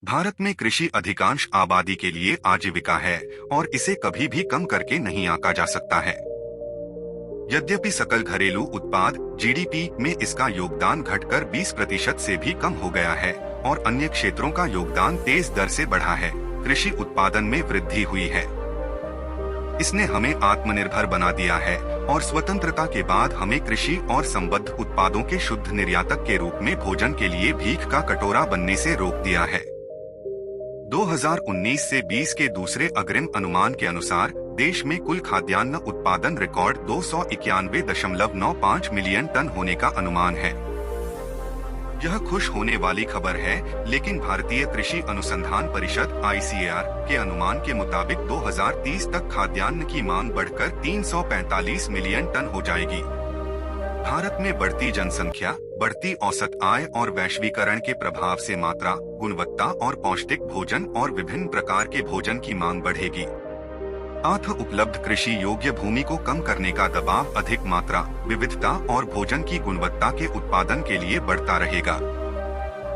भारत में कृषि अधिकांश आबादी के लिए आजीविका है और इसे कभी भी कम करके नहीं आंका जा सकता है। यद्यपि सकल घरेलू उत्पाद जीडीपी में इसका योगदान घटकर 20% से भी कम हो गया है और अन्य क्षेत्रों का योगदान तेज दर से बढ़ा है, कृषि उत्पादन में वृद्धि हुई है। इसने हमें आत्मनिर्भर बना दिया है और स्वतंत्रता के बाद हमें कृषि और संबद्ध उत्पादों के शुद्ध निर्यातक के रूप में भोजन के लिए भीख का कटोरा बनने से रोक दिया है। 2019 से 20 के दूसरे अग्रिम अनुमान के अनुसार देश में कुल खाद्यान्न उत्पादन रिकॉर्ड 291.95 मिलियन टन होने का अनुमान है। यह खुश होने वाली खबर है, लेकिन भारतीय कृषि अनुसंधान परिषद (ICAR) के अनुमान के मुताबिक 2030 तक खाद्यान्न की मांग बढ़कर 345 मिलियन टन हो जाएगी। भारत में बढ़ती जनसंख्या, बढ़ती औसत आय और वैश्वीकरण के प्रभाव से मात्रा, गुणवत्ता और पौष्टिक भोजन और विभिन्न प्रकार के भोजन की मांग बढ़ेगी। साथ उपलब्ध कृषि योग्य भूमि को कम करने का दबाव अधिक मात्रा, विविधता और भोजन की गुणवत्ता के उत्पादन के लिए बढ़ता रहेगा।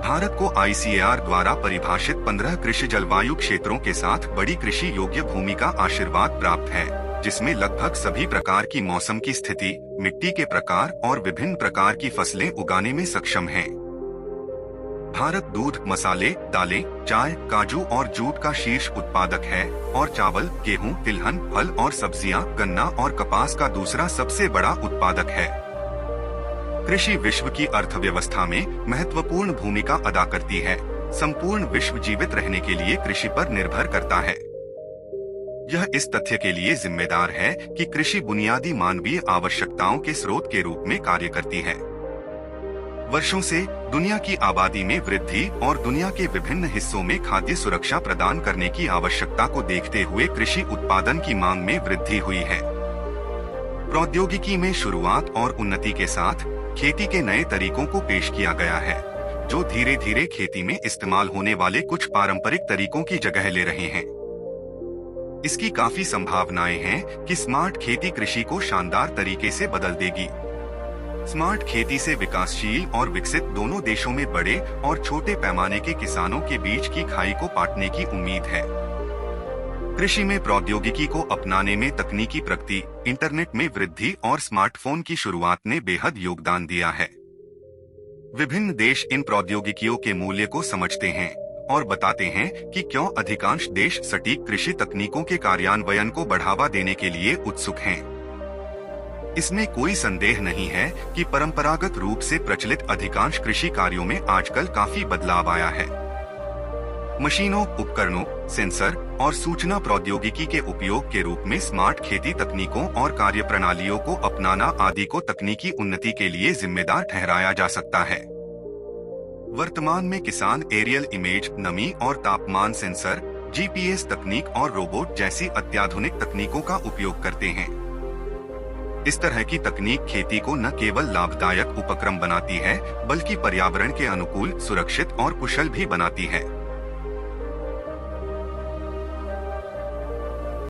भारत को ICAR द्वारा परिभाषित 15 कृषि जलवायु क्षेत्रों के साथ बड़ी कृषि योग्य भूमि का आशीर्वाद प्राप्त है, जिसमें लगभग सभी प्रकार की मौसम की स्थिति, मिट्टी के प्रकार और विभिन्न प्रकार की फसलें उगाने में सक्षम है। भारत दूध, मसाले, दालें, चाय, काजू और जूट का शीर्ष उत्पादक है और चावल, गेहूं, तिलहन, फल और सब्जियां, गन्ना और कपास का दूसरा सबसे बड़ा उत्पादक है। कृषि विश्व की अर्थव्यवस्था में महत्वपूर्ण भूमिका अदा करती है। संपूर्ण विश्व जीवित रहने के लिए कृषि पर निर्भर करता है। यह इस तथ्य के लिए जिम्मेदार है कि कृषि बुनियादी मानवीय आवश्यकताओं के स्रोत के रूप में कार्य करती है। वर्षों से दुनिया की आबादी में वृद्धि और दुनिया के विभिन्न हिस्सों में खाद्य सुरक्षा प्रदान करने की आवश्यकता को देखते हुए कृषि उत्पादन की मांग में वृद्धि हुई है। प्रौद्योगिकी में शुरुआत और उन्नति के साथ खेती के नए तरीकों को पेश किया गया है, जो धीरे धीरे खेती में इस्तेमाल होने वाले कुछ पारंपरिक तरीकों की जगह ले रहे हैं। इसकी काफी संभावनाएं हैं कि स्मार्ट खेती कृषि को शानदार तरीके से बदल देगी। स्मार्ट खेती से विकासशील और विकसित दोनों देशों में बड़े और छोटे पैमाने के किसानों के बीच की खाई को पाटने की उम्मीद है। कृषि में प्रौद्योगिकी को अपनाने में तकनीकी प्रगति, इंटरनेट में वृद्धि और स्मार्टफोन की शुरुआत ने बेहद योगदान दिया है। विभिन्न देश इन प्रौद्योगिकियों के मूल्य को समझते हैं और बताते हैं कि क्यों अधिकांश देश सटीक कृषि तकनीकों के कार्यान्वयन को बढ़ावा देने के लिए उत्सुक हैं। इसमें कोई संदेह नहीं है कि परंपरागत रूप से प्रचलित अधिकांश कृषि कार्यों में आजकल काफी बदलाव आया है। मशीनों, उपकरणों, सेंसर और सूचना प्रौद्योगिकी के उपयोग के रूप में स्मार्ट खेती तकनीकों और कार्यप्रणालियों को अपनाना आदि को तकनीकी उन्नति के लिए जिम्मेदार ठहराया जा सकता है। वर्तमान में किसान एरियल इमेज, नमी और तापमान सेंसर, GPS तकनीक और रोबोट जैसी अत्याधुनिक तकनीकों का उपयोग करते हैं। इस तरह की तकनीक खेती को न केवल लाभदायक उपक्रम बनाती है, बल्कि पर्यावरण के अनुकूल, सुरक्षित और कुशल भी बनाती है।